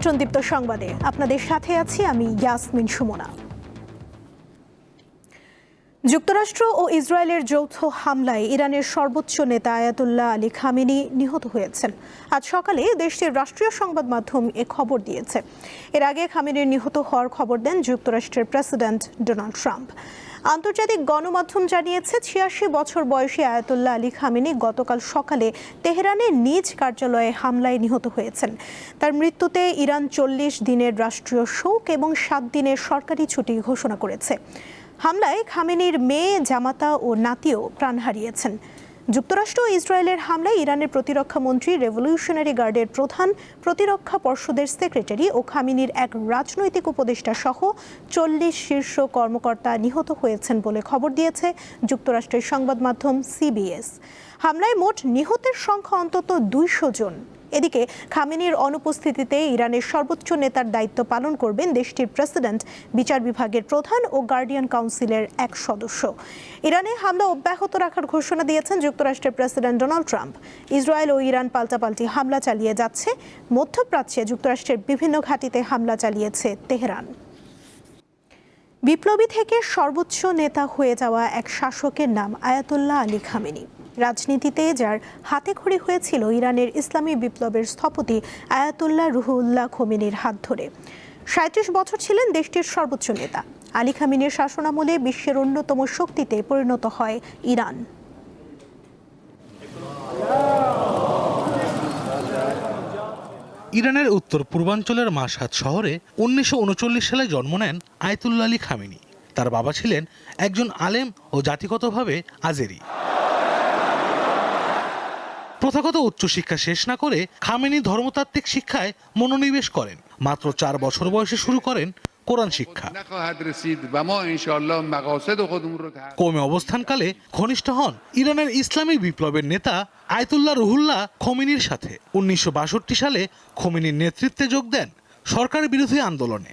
আমন্ত্রণ দীপ্ত সংবাদে আপনাদের সাথে আছি আমি ইয়াসমিন সুমনা। যুক্তরাষ্ট্র ও ইসরায়েলের যৌথ হামলায় ইরানের সর্বোচ্চ নেতা আয়াতুল্লাহ আলী খামেনি নিহত হয়েছেন। আজ সকালে দেশটির রাষ্ট্রীয় সংবাদ মাধ্যম এ খবর দিয়েছে। এর আগে খামেনির নিহত হওয়ার খবর দেন যুক্তরাষ্ট্রের প্রেসিডেন্ট ডোনাল্ড ট্রাম্প। আন্তর্জাতিক গণমাধ্যম জানিয়েছে ৮৬ বছর বয়সী আয়াতুল্লাহ আলী খামেনি গতকাল সকালে তেহরানে নিজ কার্যালয়ে হামলায় নিহত হয়েছেন। তার মৃত্যুতে ইরান ৪০ দিনের রাষ্ট্রীয় শোক এবং ৭ দিনের সরকারি ছুটি ঘোষণা করেছে। হামলায় খামেনির মেয়ে, জামাতা ও নাতিও প্রাণ হারিয়েছেন। যুক্তরাষ্ট্র ও ইসরায়েলের হামলায় ইরানের প্রতিরক্ষা মন্ত্রী, রেভলিউশনারি গার্ডের প্রধান, প্রতিরক্ষা পর্ষদের সেক্রেটারি ও খামেনির এক রাজনৈতিক উপদেষ্টা সহ ৪০ শীর্ষ কর্মকর্তা নিহত হয়েছেন বলে খবর দিয়েছে যুক্তরাষ্ট্রের সংবাদ মাধ্যম সিবিএস। হামলায় মোট নিহতের সংখ্যা অন্তত ২০০ জন। এদিকে খামেনির অনুপস্থিতিতে ইরানের সর্বোচ্চ নেতার দায়িত্ব পালন করবেন দেশটির প্রেসিডেন্ট, বিচার বিভাগের প্রধান ও গার্ডিয়ান কাউন্সিলের এক সদস্য। ইরানে হামলা অব্যাহত রাখার ঘোষণা দিয়েছেন যুক্তরাষ্ট্রের প্রেসিডেন্ট ডোনাল্ড ট্রাম্প। ইসরায়েল ও ইরান পাল্টাপাল্টি হামলা চালিয়ে যাচ্ছে। মধ্যপ্রাচ্যে যুক্তরাষ্ট্রের বিভিন্ন ঘাঁটিতে হামলা চালিয়েছে তেহরান। বিপ্লবী থেকে সর্বোচ্চ নেতা হয়ে যাওয়া এক শাসকের নাম আয়াতুল্লাহ আলী খামেনি। রাজনীতিতে যার হাতেখড়ি হয়েছিল ইরানের ইসলামী বিপ্লবের স্থপতি আয়াতুল্লাহ রুহুল্লাহ খোমেনির হাত ধরে। ৩৭ বছর ছিলেন দেশটির সর্বোচ্চ নেতা। আলী খামেনির শাসনামলে বিশ্বের অন্যতম শক্তিতে পরিণত হয় ইরান। ইরানের উত্তর পূর্বাঞ্চলের মাশহাদ শহরে ১৯৩৯ সালে জন্ম নেন আয়াতুল্লাহ আলী খামেনি। তার বাবা ছিলেন একজন আলেম ও জাতিগতভাবে আজেরি। প্রথাগত উচ্চশিক্ষা শেষ না করে খামেনি ধর্মতাত্ত্বিক শিক্ষায় মনোনিবেশ করেন। মাত্র ৪ বছর বয়সে শুরু করেন কোরআন শিক্ষা। কওমে অবস্থানকালে ঘনিষ্ঠ হন ইরানের ইসলামী বিপ্লবের নেতা আয়াতুল্লাহ রুহুল্লাহ খোমেনির সাথে। ১৯৬২ সালে খোমেনির নেতৃত্বে যোগ দেন সরকার বিরোধী আন্দোলনে।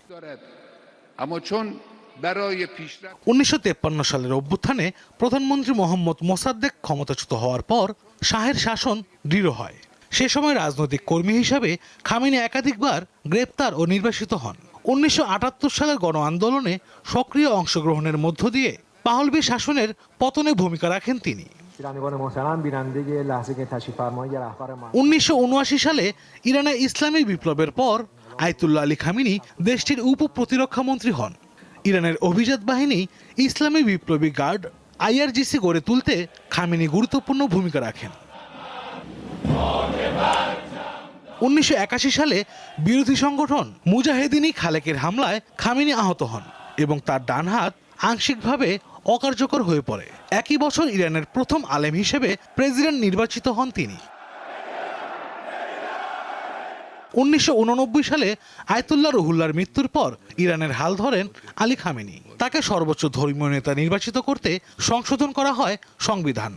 ১৯৫৩ সালের অভ্যুত্থানে প্রধানমন্ত্রী মোহাম্মদ মোসাদ্দেক ক্ষমতাচ্যুত হওয়ার পর শাহের শাসন দৃঢ় হয়। সে সময় রাজনৈতিক কর্মী হিসাবে খামেনি একাধিকবার গ্রেপ্তার ও নির্বাসিত হন। ১৯৭৮ সালের গণ আন্দোলনে সক্রিয় অংশগ্রহণের মধ্য দিয়ে পাহলভি শাসনের পতনে ভূমিকা রাখেন তিনি। ১৯৭৯ সালে ইরানের ইসলামী বিপ্লবের পর আয়াতুল্লাহ আলী খামেনি দেশটির উপ প্রতিরক্ষা মন্ত্রী হন। ইরানের অভিজাত বাহিনী ইসলামী বিপ্লবী গার্ড আইআরজিসি গড়ে তুলতে খামেনি গুরুত্বপূর্ণ ভূমিকা রাখেন। ১৯৮১ সালে বিরোধী সংগঠন মুজাহিদিন খালেকের হামলায় খামেনি আহত হন এবং তার ডান হাত আংশিকভাবে অকার্যকর হয়ে পড়ে। একই বছর ইরানের প্রথম আলেম হিসেবে প্রেসিডেন্ট নির্বাচিত হন তিনি। ১৯৮৯ সালে আয়াতুল্লাহ রুহুল্লাহর মৃত্যুর পর ইরানের হাল ধরেন আলী খামেনি। তাকে সর্বোচ্চ ধর্মীয় নেতা নির্বাচিত করতে সংশোধন করা হয় সংবিধান।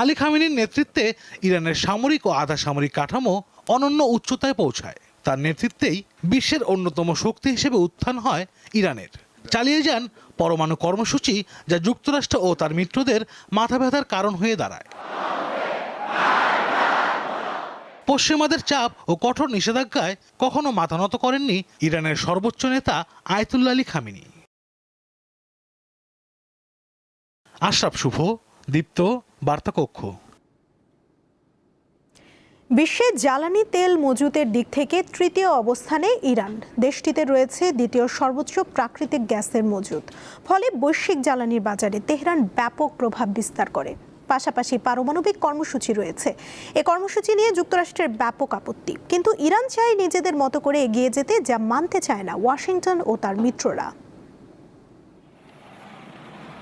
আলী খামেনির নেতৃত্বে ইরানের সামরিক ও আধা সামরিক কাঠামো অনন্য উচ্চতায় পৌঁছায়। তার নেতৃত্বেই বিশ্বের অন্যতম শক্তি হিসেবে উত্থান হয় ইরানের। চালিয়ে যান পরমাণু কর্মসূচি, যা যুক্তরাষ্ট্র ও তার মিত্রদের মাথা ব্যথার কারণ হয়ে দাঁড়ায়। পশ্চিমাদের চাপ ও কঠোর নিষেধাজ্ঞায় কখনো মাথা নত করেননি ইরানের সর্বোচ্চ নেতা আয়াতুল্লাহ আলী খামেনি। আশরাফ শুভ, দীপ্ত, বার্তা কক্ষ। বিশ্বে জ্বালানি তেল মজুতের দিক থেকে তৃতীয় অবস্থানে ইরান। দেশটিতে রয়েছে দ্বিতীয় সর্বোচ্চ প্রাকৃতিক গ্যাসের মজুত। ফলে বৈশ্বিক জ্বালানির বাজারে তেহরান ব্যাপক প্রভাব বিস্তার করে। পাশাপাশি পারমাণবিক কর্মসূচি রয়েছে। এ কর্মসূচি নিয়ে যুক্তরাষ্ট্রের ব্যাপক আপত্তি। কিন্তু ইরান চায় নিজেদের মতো করে এগিয়ে যেতে, যা মানতে চায় না ওয়াশিংটন ও তার মিত্ররা।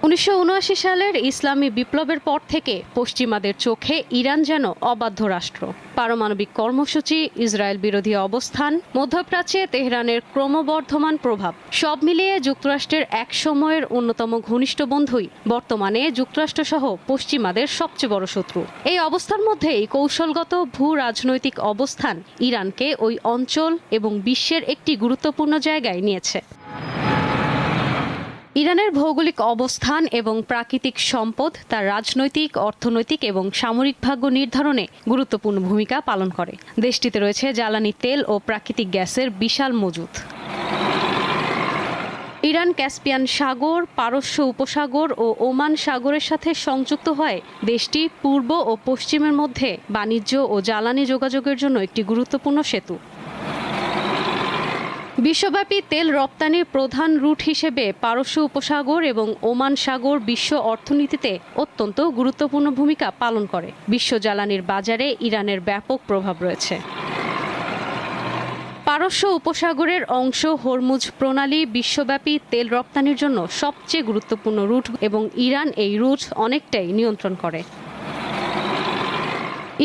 ১৯৭৯ সালের ইসলামী বিপ্লবের পর থেকে পশ্চিমাদের চোখে ইরান যেন অবাধ্য রাষ্ট্র। পারমাণবিক কর্মসূচি, ইসরায়েল বিরোধী অবস্থান, মধ্যপ্রাচ্যে তেহরানের ক্রমবর্ধমান প্রভাব, সব মিলিয়ে যুক্তরাষ্ট্রের এক সময়ের অন্যতম ঘনিষ্ঠ বন্ধুই বর্তমানে যুক্তরাষ্ট্রসহ পশ্চিমাদের সবচেয়ে বড় শত্রু। এই অবস্থার মধ্যেই কৌশলগত ভূ রাজনৈতিক অবস্থান ইরানকে ওই অঞ্চল এবং বিশ্বের একটি গুরুত্বপূর্ণ জায়গায় নিয়েছে। ইরানের ভৌগোলিক অবস্থান এবং প্রাকৃতিক সম্পদ তার রাজনৈতিক, অর্থনৈতিক এবং সামরিক ভাগ্য নির্ধারণে গুরুত্বপূর্ণ ভূমিকা পালন করে। দেশটিতে রয়েছে জ্বালানি তেল ও প্রাকৃতিক গ্যাসের বিশাল মজুত। ইরান ক্যাসপিয়ান সাগর, পারস্য উপসাগর ও ওমান সাগরের সাথে সংযুক্ত হয় দেশটি পূর্ব ও পশ্চিমের মধ্যে বাণিজ্য ও জ্বালানি যোগাযোগের জন্য একটি গুরুত্বপূর্ণ সেতু। বিশ্বব্যাপী তেল রপ্তানির প্রধান রুট হিসেবে পারস্য উপসাগর এবং ওমান সাগর বিশ্ব অর্থনীতিতে অত্যন্ত গুরুত্বপূর্ণ ভূমিকা পালন করে। বিশ্ব জ্বালানির বাজারে ইরানের ব্যাপক প্রভাব রয়েছে। পারস্য উপসাগরের অংশ হরমুজ প্রণালী বিশ্বব্যাপী তেল রপ্তানির জন্য সবচেয়ে গুরুত্বপূর্ণ রুট এবং ইরান এই রুট অনেকটাই নিয়ন্ত্রণ করে।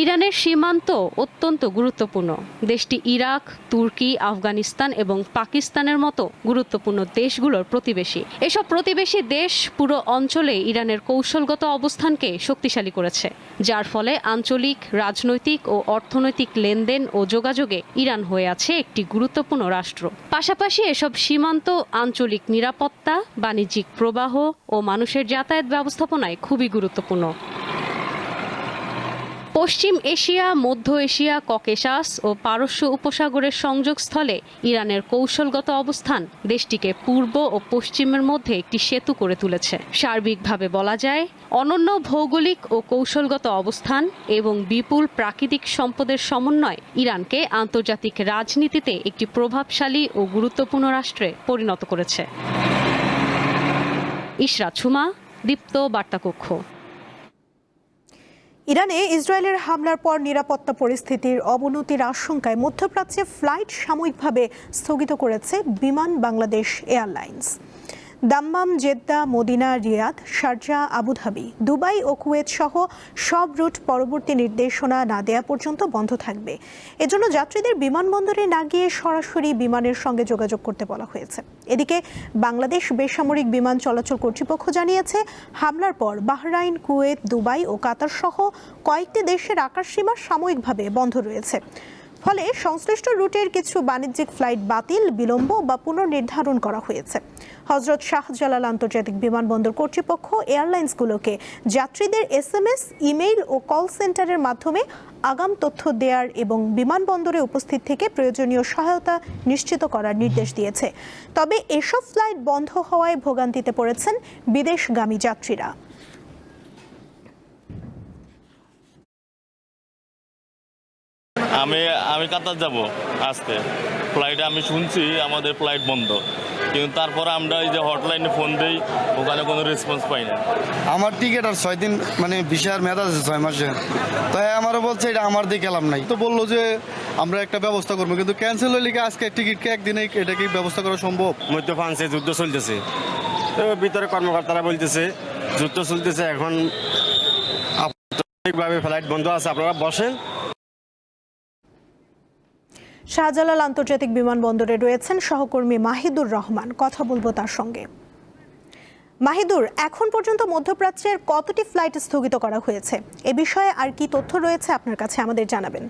ইরানের সীমান্ত অত্যন্ত গুরুত্বপূর্ণ। দেশটি ইরাক, তুর্কি, আফগানিস্তান এবং পাকিস্তানের মতো গুরুত্বপূর্ণ দেশগুলোর প্রতিবেশী। এসব প্রতিবেশী দেশ পুরো অঞ্চলে ইরানের কৌশলগত অবস্থানকে শক্তিশালী করেছে, যার ফলে আঞ্চলিক, রাজনৈতিক ও অর্থনৈতিক লেনদেন ও যোগাযোগে ইরান হয়ে আছে একটি গুরুত্বপূর্ণ রাষ্ট্র। পাশাপাশি এসব সীমান্ত আঞ্চলিক নিরাপত্তা, বাণিজ্যিক প্রবাহ ও মানুষের যাতায়াত ব্যবস্থাপনায় খুবই গুরুত্বপূর্ণ। পশ্চিম এশিয়া, মধ্য এশিয়া, ককেশাস ও পারস্য উপসাগরের সংযোগস্থলে ইরানের কৌশলগত অবস্থান দেশটিকে পূর্ব ও পশ্চিমের মধ্যে একটি সেতু করে তুলেছে। সার্বিকভাবে বলা যায়, অনন্য ভৌগোলিক ও কৌশলগত অবস্থান এবং বিপুল প্রাকৃতিক সম্পদের সমন্বয় ইরানকে আন্তর্জাতিক রাজনীতিতে একটি প্রভাবশালী ও গুরুত্বপূর্ণ রাষ্ট্রে পরিণত করেছে। ইশরাত সুমা, দীপ্ত বার্তাকক্ষ। ইরানে ইসরায়েলের হামলার পর নিরাপত্তা পরিস্থিতির অবনতির আশঙ্কায় মধ্যপ্রাচ্যে ফ্লাইট সাময়িকভাবে স্থগিত করেছে Biman Bangladesh Airlines. Dammam, Jeddah, Medina, Riyadh, Sharjah, Abu Dhabi, Dubai ও কুয়েত সহ সব রুট পরবর্তী নির্দেশনা না দেয়া পর্যন্ত বন্ধ থাকবে। এজন্য যাত্রীদের বিমানবন্দরে না গিয়ে সরাসরি বিমানের সঙ্গে যোগাযোগ করতে বলা হয়েছে। এদিকে বাংলাদেশ বেসামরিক বিমান চলাচল কর্তৃপক্ষ জানিয়েছে, হামলার পর বাহরাইন, কুয়েত, দুবাই ও কাতার সহ কয়েকটি দেশের আকাশসীমা সাময়িকভাবে বন্ধ রয়েছে। ফলে সংশ্লিষ্ট রুটের কিছু বাণিজ্যিক ফ্লাইট বাতিল, বিলম্ব বা পুনর্নির্ধারণ করা হয়েছে। হযরত শাহজালাল আন্তর্জাতিক বিমানবন্দর কর্তৃপক্ষ এয়ারলাইন্সগুলোকে যাত্রীদের SMS, ইমেইল ও কল সেন্টারের মাধ্যমে আগাম তথ্য দেওয়ার এবং বিমানবন্দরে উপস্থিত থেকে প্রয়োজনীয় সহায়তা নিশ্চিত করার নির্দেশ দিয়েছে। তবে এসব ফ্লাইট বন্ধ হওয়ায় ভোগান্তিতে পড়েছেন বিদেশগামী যাত্রীরা। আমি কাতার যাব আজকে। ফ্লাইটে আমি শুনছি আমাদের ফ্লাইট বন্ধ, কিন্তু তারপর আমরা এই যে হটলাইনে ফোন দেই, ওখানে কোনো রেসপন্স পাই না। আমার টিকিট আর 6 দিন মানে ভিসার মেয়াদ আছে 6 মাসে। তাই আমারও বলছে এটা আমার দিয়ে গেলাম নাই, তো বললো যে আমরা একটা ব্যবস্থা করবো, কিন্তু ক্যান্সেল হয়ে লিখে আজকে টিকিটকে একদিনে এটা কি ব্যবস্থা করা সম্ভব? মধ্য ফ্রান্সে যুদ্ধ চলতেছে, তো ভিতরে কর্মকর্তারা বলতেছে যুদ্ধ চলতেছে, এখন আপাতভাবে ফ্লাইট বন্ধ আছে, আপনারা বসেন। শাহজালাল আন্তর্জাতিক বিমানবন্দরে রয়েছেন সহকর্মী মাহিদুর রহমান, কথা বলবো তার সঙ্গে। মাহিদুর, এখন পর্যন্ত মধ্যপ্রাচ্যের কতটি ফ্লাইট স্থগিত করা হয়েছে? এ বিষয়ে আর কি তথ্য রয়েছে আপনার কাছে, আমাদের জানাবেন।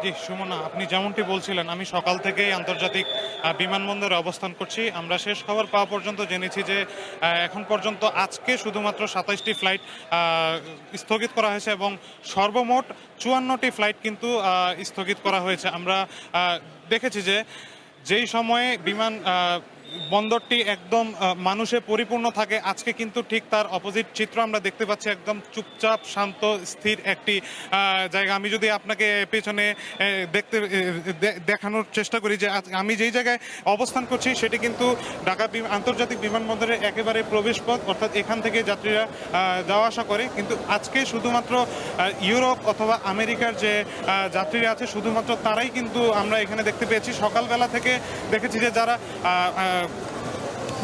জি সুমনা, আপনি যেমনটি বলছিলেন, আমি সকাল থেকেই আন্তর্জাতিক বিমানবন্দরে অবস্থান করছি। আমরা শেষ খবর পাওয়া পর্যন্ত জেনেছি যে এখন পর্যন্ত আজকে শুধুমাত্র 27টি ফ্লাইট স্থগিত করা হয়েছে এবং সর্বমোট 54টি ফ্লাইট কিন্তু স্থগিত করা হয়েছে। আমরা দেখেছি যে যেই সময়ে বন্দরটি একদম মানুষে পরিপূর্ণ থাকে, আজকে কিন্তু ঠিক তার অপোজিট চিত্র আমরা দেখতে পাচ্ছি। একদম চুপচাপ, শান্ত, স্থির একটি জায়গা। আমি যদি আপনাকে পেছনে দেখানোর চেষ্টা করি যে আমি যেই জায়গায় অবস্থান করছি সেটি কিন্তু ঢাকা আন্তর্জাতিক বিমানবন্দরের একেবারে প্রবেশপথ, অর্থাৎ এখান থেকে যাত্রীরা যাওয়া আসা করে। কিন্তু আজকে শুধুমাত্র ইউরোপ অথবা আমেরিকার যে যাত্রীরা আছে শুধুমাত্র তারাই কিন্তু আমরা এখানে দেখতে পেয়েছি। সকালবেলা থেকে দেখেছি যে যারা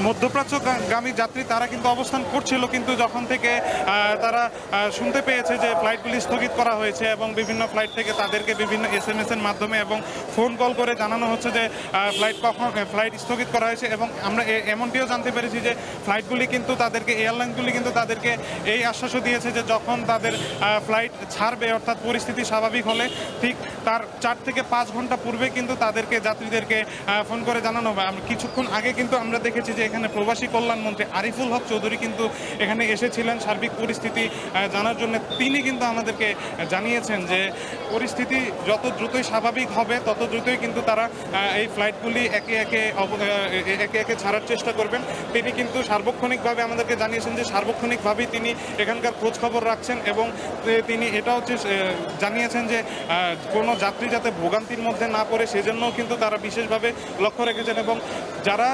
মধ্যপ্রাচ্যগামী যাত্রী তারা কিন্তু অবস্থান করছিল, কিন্তু যখন থেকে তারা শুনতে পেয়েছে যে ফ্লাইটগুলি স্থগিত করা হয়েছে এবং বিভিন্ন ফ্লাইট থেকে তাদেরকে বিভিন্ন SMS এর মাধ্যমে এবং ফোন কল করে জানানো হচ্ছে যে ফ্লাইট স্থগিত করা হয়েছে, এবং আমরা এমনটিও জানতে পেরেছি যে এয়ারলাইন্সগুলি কিন্তু তাদেরকে এই আশ্বাসও দিয়েছে যে যখন তাদের ফ্লাইট ছাড়বে, অর্থাৎ পরিস্থিতি স্বাভাবিক হলে ঠিক তার 4 থেকে 5 ঘন্টা পূর্বে কিন্তু যাত্রীদেরকে ফোন করে জানানো হবে। কিছুক্ষণ আগে কিন্তু আমরা দেখেছি যে এখানে প্রবাসী কল্যাণ মন্ত্রী আরিফুল হক চৌধুরী কিন্তু এখানে এসেছিলেন সার্বিক পরিস্থিতি জানার জন্য। তিনি কিন্তু আমাদেরকে জানিয়েছেন যে পরিস্থিতি যত দ্রুতই স্বাভাবিক হবে তত দ্রুতই কিন্তু তারা এই ফ্লাইটগুলি একে একে ছাড়ার চেষ্টা করবেন। তিনি কিন্তু সার্বক্ষণিকভাবে আমাদেরকে জানিয়েছেন যে সার্বক্ষণিকভাবেই তিনি এখানকার খোঁজ খবর রাখছেন, এবং তিনি এটাও জানিয়েছেন যে কোনো যাত্রী যাতে ভোগান্তির মধ্যে না পড়ে সেজন্যও কিন্তু তারা বিশেষভাবে লক্ষ্য রেখেছেন, এবং যারা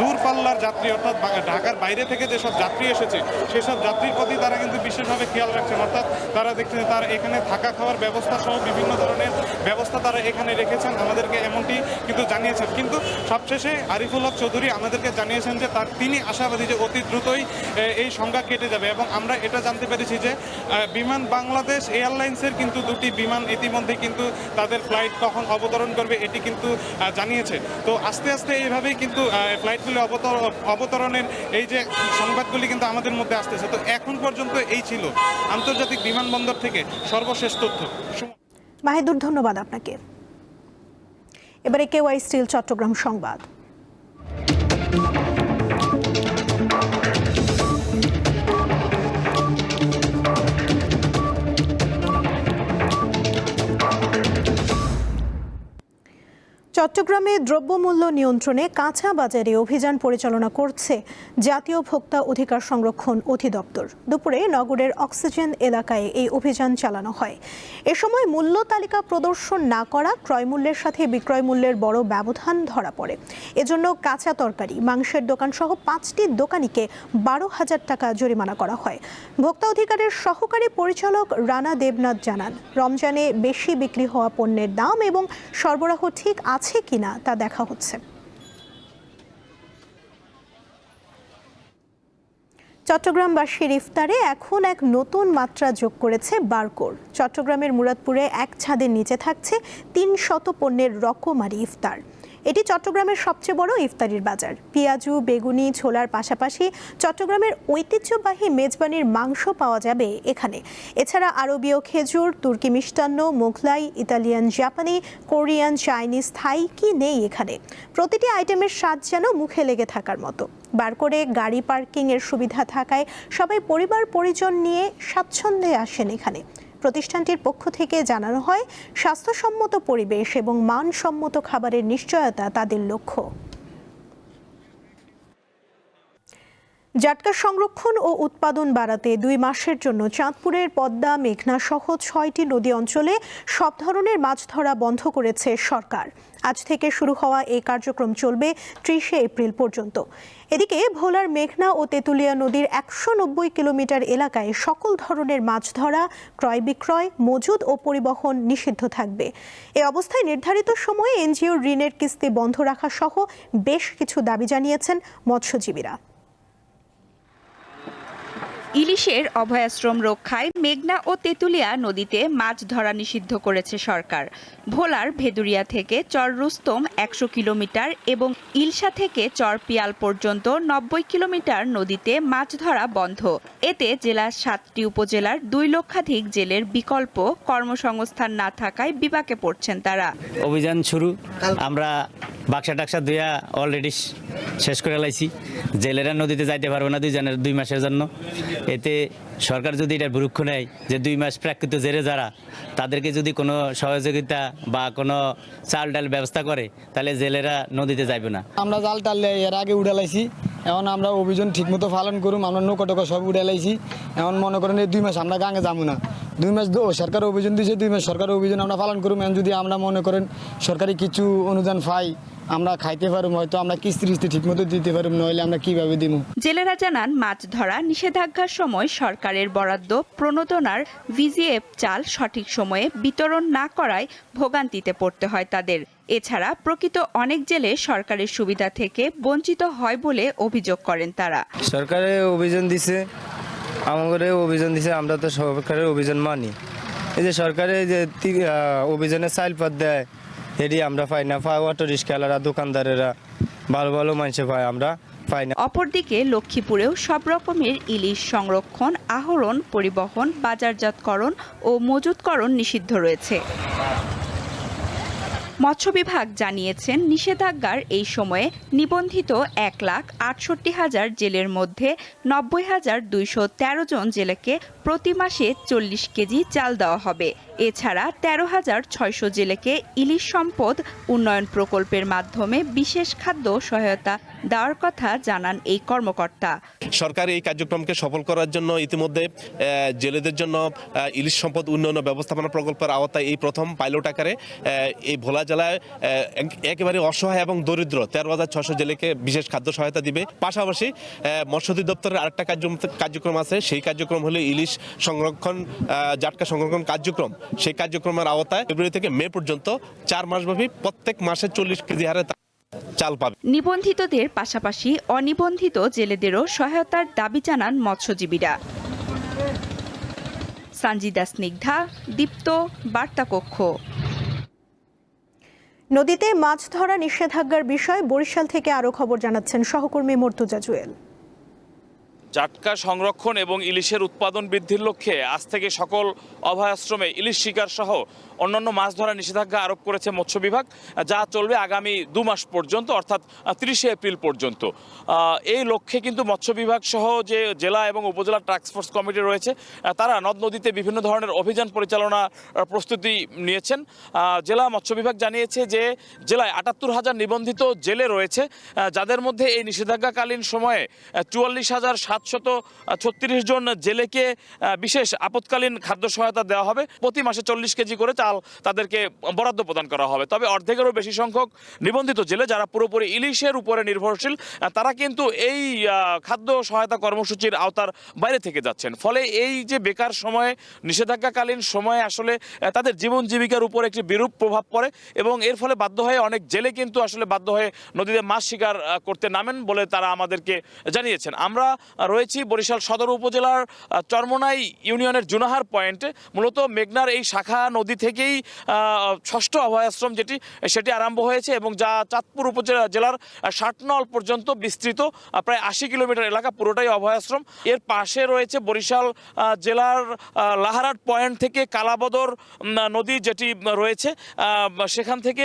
দূরপাল্লার যাত্রী অর্থাৎ ঢাকার বাইরে থেকে যেসব যাত্রী এসেছে সেসব যাত্রীর প্রতি তারা কিন্তু বিশেষভাবে খেয়াল রাখছেন, অর্থাৎ তারা দেখছেন তারা এখানে থাকা খাওয়ার ব্যবস্থা সহ বিভিন্ন ধরনের ব্যবস্থা তারা এখানে রেখেছেন, আমাদেরকে এমনটি কিন্তু জানিয়েছেন। কিন্তু সবশেষে আরিফুল হক চৌধুরী আমাদেরকে জানিয়েছেন যে তিনি আশাবাদী যে অতি দ্রুতই এই সংখ্যা কেটে যাবে, এবং আমরা এটা জানতে পেরেছি যে বিমান বাংলাদেশ এয়ারলাইন্সের কিন্তু 2টি বিমান ইতিমধ্যে কিন্তু তাদের ফ্লাইট কখন অবতরণ করবে এটি কিন্তু জানিয়েছে। তো আস্তে আস্তে এইভাবেই কিন্তু ফ্লাইটগুলি অবতরণের এই যে সংবাদগুলি কিন্তু আমাদের মধ্যে আসতেছে। তো এখন পর্যন্ত এই ছিল আন্তর্জাতিক বিমানবন্দর থেকে সর্বশেষ তথ্য। মাহিদুর, ধন্যবাদ আপনাকে। এবারে কেওয়াই স্টিল চট্টগ্রাম সংবাদ। চট্টগ্রামে দ্রব্যমূল্য নিয়ন্ত্রণে কাঁচা বাজারে অভিযান পরিচালনা করছে জাতীয় ভোক্তা অধিকার সংরক্ষণ অধিদপ্তর। দুপুরে নগরের অক্সিজেন এলাকায় এই অভিযান চালানো হয়। এ সময় মূল্য তালিকা প্রদর্শন না করা ক্রয়মূল্যের সাথে বিক্রয় মূল্যের বড় ব্যবধান ধরা পড়ে। এজন্য কাঁচা তরকারি, মাংসের দোকান সহ 5টি দোকানিকে 12,000 টাকা জরিমানা করা হয়। ভোক্তা অধিকারের সহকারী পরিচালক রানা দেবনাথ জানান, রমজানে বেশি বিক্রি হওয়া পণ্যের দাম এবং সরবরাহ ঠিক আছে কিনা তা দেখা হচ্ছে। চট্টগ্রামবাসীর ইফতারে এখন এক নতুন মাত্রা যোগ করেছে বারকোর। চট্টগ্রামের মুরাদপুরে এক ছাদের নিচে থাকছে 300 পণ্যের রকমারি ইফতার। এটি চট্টগ্রামের সবচেয়ে বড় ইফতারির বাজার। পেঁয়াজু, বেগুনি, ছোলার পাশাপাশি চট্টগ্রামের ঐতিহ্যবাহী মেজবানির মাংস পাওয়া যাবে এখানে। এছাড়া আরবীয় খেজুর, তুর্কি মিষ্টান্ন, মোগলাই, ইতালিয়ান, জাপানি, কোরিয়ান, চাইনিজ, থাই কি নেই এখানে। প্রতিটি আইটেমের স্বাদ যেন মুখে লেগে থাকার মতো। বারকোরে গাড়ি পার্কিং এর সুবিধা থাকায় সবাই পরিবার পরিজন নিয়ে স্বাচ্ছন্দ্যে আসেন এখানে। প্রতিষ্ঠানটির পক্ষ থেকে জানানো হয়, স্বাস্থ্যসম্মত পরিবেশ এবং মানসম্মত খাবারের নিশ্চয়তা তাদের লক্ষ্য। জাটকা সংরক্ষণ ও উৎপাদন বাড়াতে 2 মাসের জন্য চাঁদপুরের পদ্মা, মেঘনা সহ 6টি নদী অঞ্চলে সব ধরনের মাছ ধরা বন্ধ করেছে সরকার। আজ থেকে শুরু হওয়া এই কার্যক্রম চলবে 30শে এপ্রিল পর্যন্ত। এদিকে ভোলার মেঘনা ও তেঁতুলিয়া নদীর 190 কিলোমিটার এলাকায় সকল ধরনের মাছ ধরা, ক্রয় বিক্রয়, মজুদ ও পরিবহন নিষিদ্ধ থাকবে। এ অবস্থায় নির্ধারিত সময়ে এনজিওর ঋণের কিস্তি বন্ধ রাখা সহ বেশ কিছু দাবি জানিয়েছেন মৎস্যজীবীরা। ইলিশের অভয়াশ্রম রক্ষায় মেঘনা ও তেঁতুলিয়া নদীতে মাছ ধরা নিষিদ্ধ করেছে সরকার। ভোলার ভেদুরিয়া থেকে চর রুস্তম 100 কিলোমিটার এবং ইলশা থেকে চর পিয়াল পর্যন্ত 90 কিলোমিটার নদীতে মাছ ধরা বন্ধ। এতে জেলার 7টি উপজেলার 2 লক্ষাধিক জেলের বিকল্প কর্মসংস্থান না থাকায় বিপাকে পড়ছেন তারা। অভিযান শুরু, আমরা বাক্সা টাক্সা দুয়া অলরেডি শেষ করে লাইছি। জেলেরা নদীতে যাইতে পারবে না 2 মাসের জন্য। এতে সরকার যদি এটার বিরুক্ষ নেয় যে 2 মাস প্রাকৃত জেলে যারা, তাদেরকে যদি কোনো সহযোগিতা বা কোনো চাল ডাল ব্যবস্থা করে তাহলে জেলেরা নদীতে যাইবে না। আমরা জাল টাল এর আগে উড়ে লাইছি, এখন আমরা অভিযান ঠিকমতো পালন করুম। আমরা নৌকা টোকা সব উড়ে লাইছি। এখন মনে করেন এই 2 মাস আমরা গাঙে যাবো না। 2 মাস সরকার অভিযান দিয়েছে, 2 মাস সরকার অভিযান আমরা পালন করুম। এখন যদি আমরা মনে করেন সরকারি কিছু অনুদান পাই আমরা খাইতে পারুম, হয়তো আমরা কিস্তি ঠিক মতো দিতে পারুম, নইলে আমরা কিভাবে দিব। জেলেরা জানান মাছ ধরা নিষেধাজ্ঞার সময় সরকারের বরাদ্দ প্রণোদনার ভিজিএফ চাল সঠিক সময়ে বিতরণ না করায় ভোগান্তিতে পড়তে হয় তাদের। এছাড়া প্রকৃত অনেক জেলে সরকারের সুবিধা থেকে বঞ্চিত হয় বলে অভিযোগ করেন তারা। সরকারে অভিযান দিছে, আমাদের অভিযান দিছে, আমরা তো সরকারের অভিযান মানি। এই যে সরকারে যে অভিযানে চাইলপাত দেয় এটি আমরা পাই না, অটো রিক্সাওয়ালারা দোকানদারেরা ভালো ভালো মানুষে পায়, আমরা পাই না। অপরদিকে লক্ষ্মীপুরেও সব রকমের ইলিশ সংরক্ষণ, আহরণ, পরিবহন, বাজারজাতকরণ ও মজুতকরণ নিষিদ্ধ রয়েছে। মৎস্য বিভাগ জানিয়েছেন নিষেধাজ্ঞার এই সময়ে নিবন্ধিত 1,68,000 জেলের মধ্যে 90,213 জন জেলেকে প্রতি মাসে 40 কেজি চাল দেওয়া হবে। এছাড়া 13,600 জেলেকে ইলিশ সম্পদ উন্নয়ন প্রকল্পের মাধ্যমে বিশেষ খাদ্য সহায়তা দেওয়ার কথা জানান এই কর্মকর্তা। সরকার এই কার্যক্রমকে সফল করার জন্য ইতিমধ্যে জেলেদের জন্য ইলিশ সম্পদ উন্নয়ন ব্যবস্থাপনা প্রকল্পের আওতায় এই প্রথম পাইলট আকারে এই ভোলা জেলায় একেবারে অসহায় এবং দরিদ্র 13,600 জেলেকে বিশেষ খাদ্য সহায়তা দিবে। পাশাপাশি মৎস্য অধিদপ্তরের আরেকটা কার্যক্রম আছে, সেই কার্যক্রম হলো ইলিশ সংরক্ষণ, জাটকা সংরক্ষণ কার্যক্রম। সেই কার্যক্রমের আওতায় ফেব্রুয়ারি থেকে মে পর্যন্ত 4 মাসব্যাপী প্রত্যেক মাসে 40 কেজি হারে চাল পাবে। নিবন্ধিতদের পাশাপাশি অনিবন্ধিত জেলেদেরও সহায়তার দাবি জানান মৎস্যজীবীরা। সঞ্জিদা স্নিগ্ধা, দীপ্ত, বার্তা কক্ষ। নদীতে মাছ ধরা নিষেধাজ্ঞার বিষয়ে বরিশাল থেকে আরও খবর জানাচ্ছেন সহকর্মী মর্তুজা জুয়েল। জাটকা সংরক্ষণ এবং ইলিশের উৎপাদন বৃদ্ধির লক্ষ্যে আজ থেকে সকল অভয়াশ্রমে ইলিশ শিকার সহ অন্যান্য মাছ ধরা নিষেধাজ্ঞা আরোপ করেছে মৎস্য বিভাগ, যা চলবে আগামী 2 মাস পর্যন্ত, অর্থাৎ 30শে এপ্রিল পর্যন্ত। এই লক্ষ্যে কিন্তু মৎস্য বিভাগ সহ যে জেলা এবং উপজেলা টাস্কফোর্স কমিটি রয়েছে তারা নদ নদীতে বিভিন্ন ধরনের অভিযান পরিচালনার প্রস্তুতি নিয়েছেন। জেলা মৎস্য বিভাগ জানিয়েছে যে জেলায় 78,000 নিবন্ধিত জেলে রয়েছে, যাদের মধ্যে এই নিষেধাজ্ঞাকালীন সময়ে 44,736 জন জেলেকে বিশেষ আপৎকালীন খাদ্য সহায়তা দেওয়া হবে। প্রতি মাসে 40 কেজি করে চাল তাদেরকে বরাদ্দ প্রদান করা হবে। তবে অর্ধেকেরও বেশি সংখ্যক নিবন্ধিত জেলে যারা পুরোপুরি ইলিশের উপরে নির্ভরশীল, তারা কিন্তু এই খাদ্য সহায়তা কর্মসূচির আওতার বাইরে থেকে যাচ্ছেন। ফলে এই যে বেকার সময়ে, নিষেধাজ্ঞাকালীন সময়ে আসলে তাদের জীবন জীবিকার উপর একটি বিরূপ প্রভাব পড়ে এবং এর ফলে বাধ্য হয়ে অনেক জেলে কিন্তু আসলে বাধ্য হয়ে নদীতে মাছ শিকার করতে নামেন বলে তারা আমাদেরকে জানিয়েছেন। আমরা রয়েছি বরিশাল সদর উপজেলার চরমোনাই ইউনিয়নের জুনাহার পয়েন্টে। মূলত মেঘনার এই শাখা নদী থেকেই 6ষ্ঠ অভয়াশ্রম সেটি আরম্ভ হয়েছে এবং যা চাঁদপুর জেলার 60 নল পর্যন্ত বিস্তৃত প্রায় 80 কিলোমিটার এলাকা পুরোটাই অভয়াশ্রম। এর পাশে রয়েছে বরিশাল জেলার লাহারাট পয়েন্ট থেকে কালাবদর নদী যেটি রয়েছে, সেখান থেকে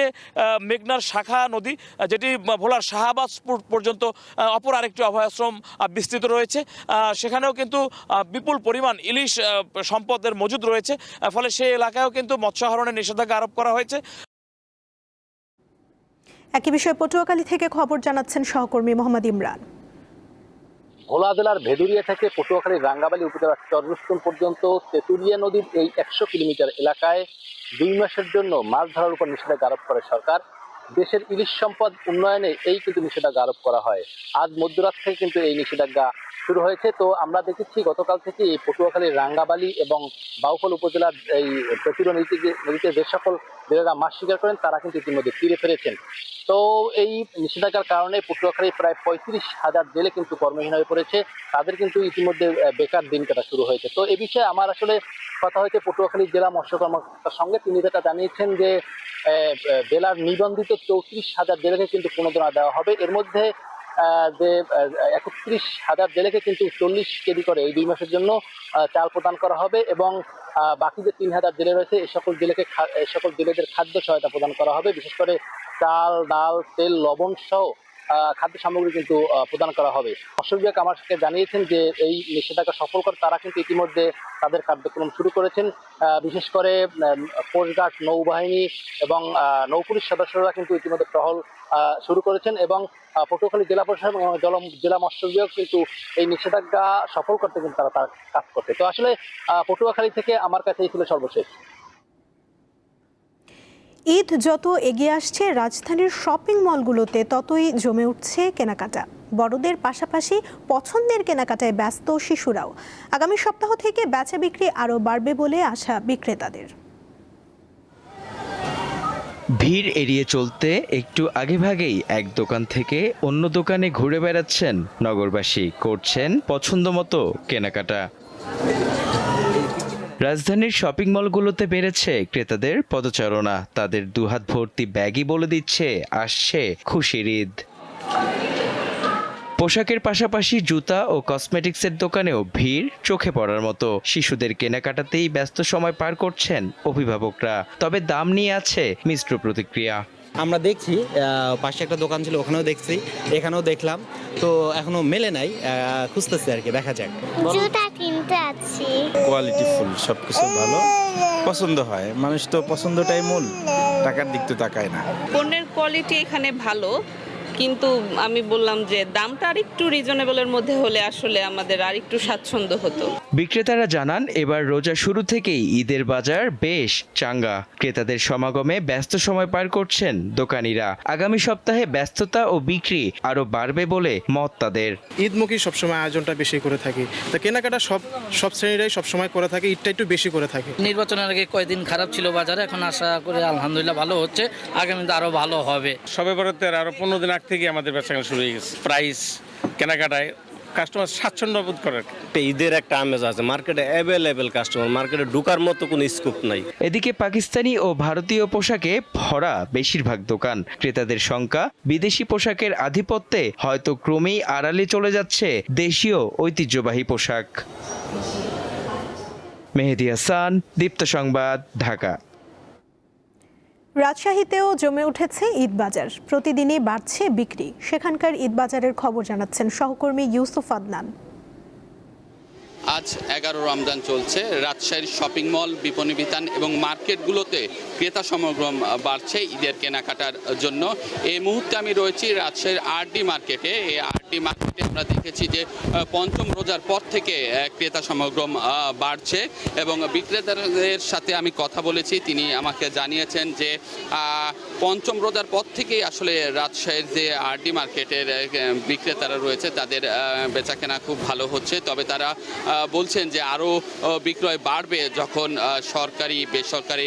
মেঘনার শাখা নদী যেটি ভোলার শাহবাজপুর পর্যন্ত অপর আরেকটি অভয়াশ্রম বিস্তৃত রয়েছে। সেখানেও কিন্তু বিপুল পরিমাণ ইলিশ সম্পদের মজুদ রয়েছে, ফলে সেই এলাকায়ও কিন্তু মৎস্য আহরণের নিষেধাজ্ঞা আরোপ করা হয়েছে। একই বিষয়ে পটুয়াখালী থেকে খবর জানাচ্ছেন সহকর্মী মোহাম্মদ ইমরান। ভোলা জেলার ভেদুরিয়া থেকে পটুয়াখালীর রাঙ্গাবালী উপজেলার চররুস্তম পর্যন্ত তেঁতুলিয়া নদীর এই 100 কিলোমিটার এলাকায় 2 মাসের জন্য মাছ ধরার উপর নিষেধাজ্ঞা আরোপ করে সরকার। দেশের ইলিশ সম্পদ উন্নয়নে এই কিন্তু নিষেধাজ্ঞা আরোপ করা হয়। আজ মধ্যরাত থেকে কিন্তু এই নিষেধাজ্ঞা শুরু হয়েছে। তো আমরা দেখেছি গতকাল থেকে এই পটুয়াখালীর রাঙ্গাবালী এবং বাউফল উপজেলার এই তেঁতুলিয়া নদীতে যে সকল জেলেরা মাছ শিকার করেন তারা কিন্তু ইতিমধ্যে ফিরে ফিরেছেন। তো এই নিষেধাজ্ঞার কারণে পটুয়াখালীর প্রায় 35,000 জেলে কিন্তু কর্মহীন হয়ে পড়েছে। তাদের কিন্তু ইতিমধ্যে বেকার দিন কাটা শুরু হয়েছে। তো এ বিষয়ে আমার আসলে কথা হয়েছে পটুয়াখালী জেলা মৎস্য কর্মকর্তার সঙ্গে। তিনি যেটা জানিয়েছেন যে জেলার নিবন্ধিত 34,000 জেলেকে কিন্তু প্রণোদনা দেওয়া হবে। এর মধ্যে যে 31,000 জেলেকে কিন্তু 40 কেজি করে এই 2 মাসের জন্য চাল প্রদান করা হবে এবং বাকি যে 3,000 জেলে রয়েছে এই সকল জেলেদের খাদ্য সহায়তা প্রদান করা হবে। বিশেষ করে চাল, ডাল, তেল, লবণ সহ খাদ্য সামগ্রী কিন্তু প্রদান করা হবে। মৎস্য বিভাগ আমাকে জানিয়েছেন যে এই নিষেধাজ্ঞা সফল করে তারা কিন্তু ইতিমধ্যে তাদের কার্যক্রম শুরু করেছেন। বিশেষ করে কোস্টগার্ড, নৌবাহিনী এবং নৌপুলিশ সদস্যরা কিন্তু ইতিমধ্যে টহল শুরু করেছেন এবং পটুয়াখালী জেলা প্রশাসন এবং জেলা মৎস্য বিভাগ কিন্তু এই নিষেধাজ্ঞা সফল করতে কিন্তু তারা কাজ করছে। তো আসলে পটুয়াখালী থেকে আমার কাছে এই ছিল সর্বশেষ। ঈদ যত এগিয়ে আসছে রাজধানীর শপিং মলগুলোতে ততই জমে উঠছে কেনাকাটা। বড়দের পাশাপাশি পছন্দের কেনাকাটায় ব্যস্ত শিশুরাও। আগামী সপ্তাহ থেকে বেচা বিক্রি আরও বাড়বে বলে আশা বিক্রেতাদের। ভিড় এড়িয়ে চলতে একটু আগেভাগেই এক দোকান থেকে অন্য দোকানে ঘুরে বেড়াচ্ছেন নগরবাসী, করছেন পছন্দমতো কেনাকাটা। রাজধানীর শপিং মলগুলোতে বেড়েছে ক্রেতাদের পদচারণা। তাদের দুহাত ভর্তি ব্যাগই বলে দিচ্ছে আসছে খুশির ঈদ। পোশাকের পাশাপাশি জুতা ও কসমেটিক্সের দোকানেও ভিড় চোখে পড়ার মতো। শিশুদের কেনাকাটাতেই ব্যস্ত সময় পার করছেন অভিভাবকরা। তবে দাম নিয়ে আছে মিশ্র প্রতিক্রিয়া। আমরা দেখছি, পাশে একটা দোকান ছিল, ওখানেও দেখছি, এখানেও দেখলাম, তো এখনো মেলে নাই, খুঁজতেছি আর কি, দেখা যাক। জুতা কিনতে আছি, কোয়ালিটি ফুল, সবকিছু ভালো, পছন্দ হয়। মানুষ তো পছন্দটাই মূল, টাকার দিক তো তাকায় না। পণ্যের কোয়ালিটি এখানে ভালো, কিন্তু আমি বললাম যে দামটা আরেকটু রিজনেবলের মধ্যে হলে আসলে আমাদের আরেকটু স্বাচ্ছন্দ্য হতো। বিক্রেতারা জানান এবার রোজা শুরু থেকেই ঈদের বাজার বেশ চাঙ্গা। ক্রেতাদের সমাগমে ব্যস্ত সময় পার করছেন দোকানিরা। আগামী সপ্তাহে ব্যস্ততা ও বিক্রি আরো বাড়বে বলে মত তাদের। ঈদমুখী সবসময় আয়োজনটা বেশি করে থাকি, তো কেনাকাটা সব শ্রেণীরাই সবসময় করে থাকে, ঈদটা একটু বেশি করে থাকে। নির্বাচনের আগে কয়েকদিন খারাপ ছিল বাজারে, এখন আশা করে আলহামদুলিল্লাহ ভালো হচ্ছে, আগামীতে আরো ভালো হবে। সবে বরাতের আরো 15 দিন আগ থেকে আমাদের বেচাকেনা শুরু হয়ে গেছে। প্রাইস কেনাকাটায় কাস্টমার স্বাচ্ছন্দ্য বোধ করে। ঈদের একটা আমেজ আছে, মার্কেটে অ্যাভেলেবেল কাস্টমার, মার্কেটে ঢোকার মতো কোনো স্কোপ নাই। এদিকে পাকিস্তানি ও ভারতীয় পোশাকে ভরা বেশিরভাগ দোকান। ক্রেতাদের সংখ্যা বিদেশি পোশাকের আধিপত্যে হয়তো ক্রমেই আড়ালে চলে যাচ্ছে দেশীয় ঐতিহ্যবাহী পোশাক। মেহেদী হাসান, দীপ্ত সংবাদ, ঢাকা। রাজশাহীতেও জমে উঠেছে ঈদ বাজার। প্রতিদিনই বাড়ছে বিক্রি। সেখানকার ঈদ বাজারের খবর জানাচ্ছেন সহকর্মী ইউসুফ আদনান। আজ 11 রমজান চলছে। রাজশাহীর শপিং মল, বিপণী বিতান এবং মার্কেটগুলোতে ক্রেতা সমাগম বাড়ছে ঈদের কেনাকাটার জন্য। এই মুহূর্তে আমি রয়েছি রাজশাহীর আরডি মার্কেটে। এই আরডি মার্কেটে আমরা দেখেছি যে পঞ্চম রোজার পর থেকে ক্রেতা সমাগম বাড়ছে এবং বিক্রেতাদের সাথে আমি কথা বলেছি। তিনি আমাকে জানিয়েছেন যে পঞ্চম রোজার পর থেকেই আসলে রাজশাহীর যে আরডি মার্কেটের বিক্রেতারা রয়েছে তাদের বেচাকেনা খুব ভালো হচ্ছে। তবে তারা বলছেন যে আরও বিক্রয় বাড়বে যখন সরকারি বেসরকারি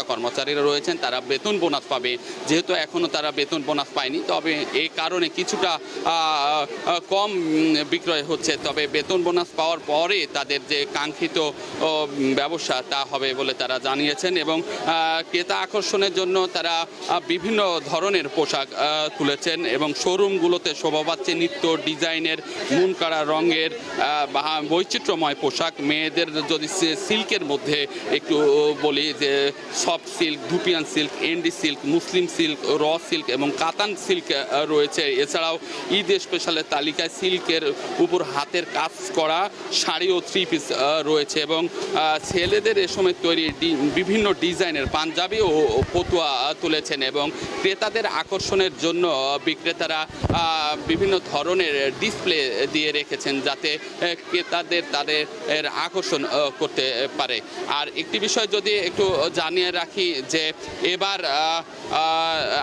কর্মচারীরা রয়েছেন তারা বেতন বোনাস পাবে। যেহেতু এখনও তারা বেতন বোনাস পায়নি, তবে এই কারণে কিছুটা কম বিক্রয় হচ্ছে। তবে বেতন বোনাস পাওয়ার পরে তাদের যে কাঙ্ক্ষিত ব্যবসা তা হবে বলে তারা জানিয়েছেন এবং ক্রেতা আকর্ষণের জন্য তারা বিভিন্ন ধরনের পোশাক তুলেছেন এবং শোরুমগুলোতে শোভা পাচ্ছে নিত্য ডিজাইনের, মন কাড়া রঙের বৈচিত্র্যময় পোশাক। মেয়েদের যদি সিল্কের মধ্যে একটু বলি যে soft silk, dupion silk, এন্ডি silk, মুসলিম সিল্ক, র সিল্ক এবং কাতান সিল্ক রয়েছে। এছাড়াও ঈদ স্পেশালের তালিকায় সিল্কের উপর হাতের কাজ করা শাড়ি ও 3 পিস রয়েছে এবং ছেলেদের এ সময় তৈরি বিভিন্ন ডিজাইনের পাঞ্জাবি ও ফতুয়া তুলেছেন এবং ক্রেতাদের আকর্ষণের জন্য বিক্রেতারা বিভিন্ন ধরনের ডিসপ্লে দিয়ে রেখেছেন যাতে ক্রেতাদের তাদের আকর্ষণ করতে পারে। আর একটি বিষয় যদি একটু জানিয়ে রাখি যে এবার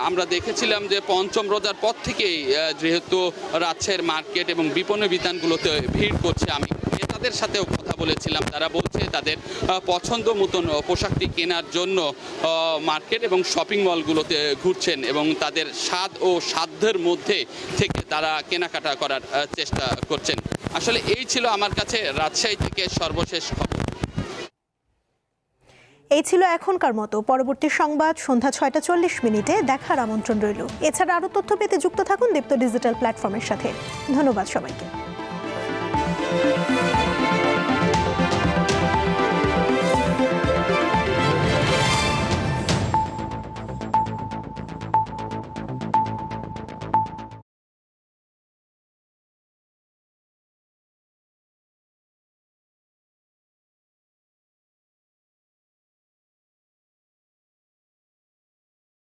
আমরা দেখেছিলাম যে পঞ্চম রোজার পর থেকেই যেহেতু রাজশাহীর মার্কেট এবং বিপণী বিতানগুলোতে ভিড় করছে, আমি ক্রেতাদের সাথেও কথা বলেছিলাম। তারা বলছে তাদের পছন্দ মতন পোশাকটি কেনার জন্য মার্কেট এবং শপিং মলগুলোতে ঘুরছেন এবং তাদের স্বাদ ও সাধ্যের মধ্যে থেকে তারা কেনাকাটা করার চেষ্টা করছেন। আসলে এই ছিল আমার কাছে রাজশাহী থেকে সর্বশেষ খবর। এই ছিল এখনকার মতো। পরবর্তী সংবাদ সন্ধ্যা 6টা 40 দেখার আমন্ত্রণ রইল। এছাড়া আরও তথ্য পেতে যুক্ত থাকুন দীপ্ত ডিজিটাল প্ল্যাটফর্মের সাথে। ধন্যবাদ সবাইকে।